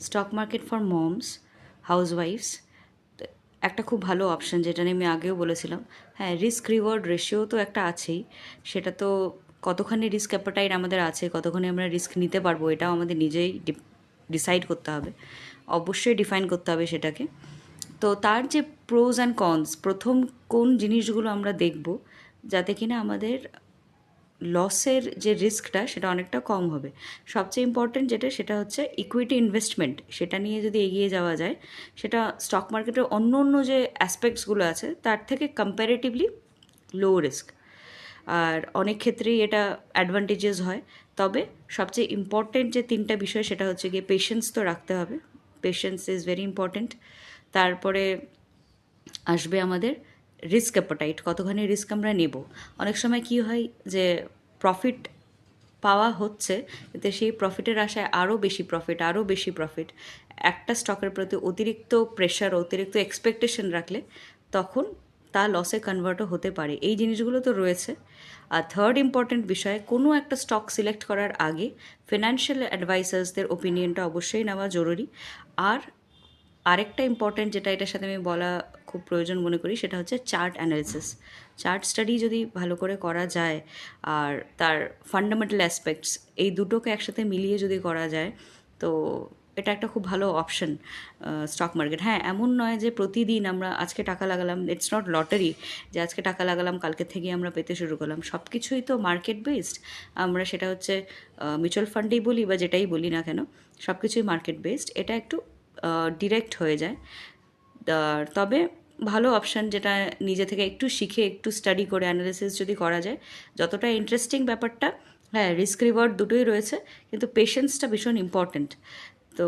Stock market for moms, হাউসওয়াইফস একটা খুব ভালো অপশান, যেটা নিয়ে আমি আগেও বলেছিলাম। হ্যাঁ, রিস্ক রিওয়ার্ড রেশিও তো একটা আছেই, সেটা তো কতখানি রিস্ক অ্যাপাটাইট আমাদের আছে, কতখানি আমরা রিস্ক নিতে পারবো, এটাও আমাদের নিজেই ডিসাইড করতে হবে, অবশ্যই ডিফাইন করতে হবে সেটাকে। তো তার যে প্রোজ অ্যান্ড কনস, প্রথম কোন জিনিসগুলো আমরা দেখব যাতে কিনা আমাদের লসের যে রিস্কটা সেটা অনেকটা কম হবে। সবচেয়ে ইম্পর্টেন্ট যেটা, সেটা হচ্ছে ইকুইটি ইনভেস্টমেন্ট। সেটা নিয়ে যদি এগিয়ে যাওয়া যায়, সেটা স্টক মার্কেটের অন্য অন্য যে অ্যাসপেক্টসগুলো আছে তার থেকে কম্প্যারেটিভলি লো রিস্ক, আর অনেক ক্ষেত্রেই এটা অ্যাডভান্টেজেস হয়। তবে সবচেয়ে ইম্পর্টেন্ট যে তিনটা বিষয়, সেটা হচ্ছে গিয়ে পেশেন্স তো রাখতে হবে, পেশেন্স ইজ ভেরি ইম্পর্টেন্ট। তারপরে আসবে আমাদের রিস্ক অ্যাপাটাইট, কতখানি রিস্ক আমরা নেব। অনেক সময় কি হয় যে প্রফিট পাওয়া হচ্ছে, এতে সেই প্রফিটের আশায় আরও বেশি প্রফিট, আরও বেশি প্রফিট, একটা স্টকের প্রতি অতিরিক্ত প্রেশার, অতিরিক্ত এক্সপেকটেশন রাখলে তখন তা লসে কনভার্টও হতে পারে। এই জিনিসগুলো তো রয়েছে। আর থার্ড ইম্পর্টেন্ট বিষয়, কোনো একটা স্টক সিলেক্ট করার আগে ফিনান্সিয়াল অ্যাডভাইসার্সদের ওপিনিয়নটা অবশ্যই নেওয়া জরুরি। আর আরেকটা ইম্পর্টেন্ট যেটা এটার সাথে আমি বলা খুব প্রয়োজন মনে করি, সেটা হচ্ছে চার্ট অ্যানালিসিস। চার্ট স্টাডি যদি ভালো করে করা যায়, আর তার ফান্ডামেন্টাল অ্যাসপেক্টস, এই দুটোকে একসাথে মিলিয়ে যদি করা যায়, তো এটা একটা খুব ভালো অপশন স্টক মার্কেট। হ্যাঁ, এমন নয় যে প্রতিদিন আমরা আজকে টাকা লাগালাম, ইটস নট লটারি যে আজকে টাকা লাগালাম কালকে থেকে আমরা পেতে শুরু করলাম। সব কিছুই তো মার্কেট বেসড। আমরা সেটা হচ্ছে মিউচুয়াল ফান্ডেই বলি বা যেটাই বলি না কেন, সব কিছুই মার্কেট বেসড। এটা একটু ডিরেক্ট হয়ে যায়। তবে ভালো অপশান, যেটা নিজে থেকে একটু শিখে, একটু স্টাডি করে অ্যানালিসিস যদি করা যায়, যতটা ইন্টারেস্টিং ব্যাপারটা। হ্যাঁ, রিস্ক রিওয়ার্ড দুটোই রয়েছে, কিন্তু পেশেন্সটা ভীষণ ইম্পর্ট্যান্ট। তো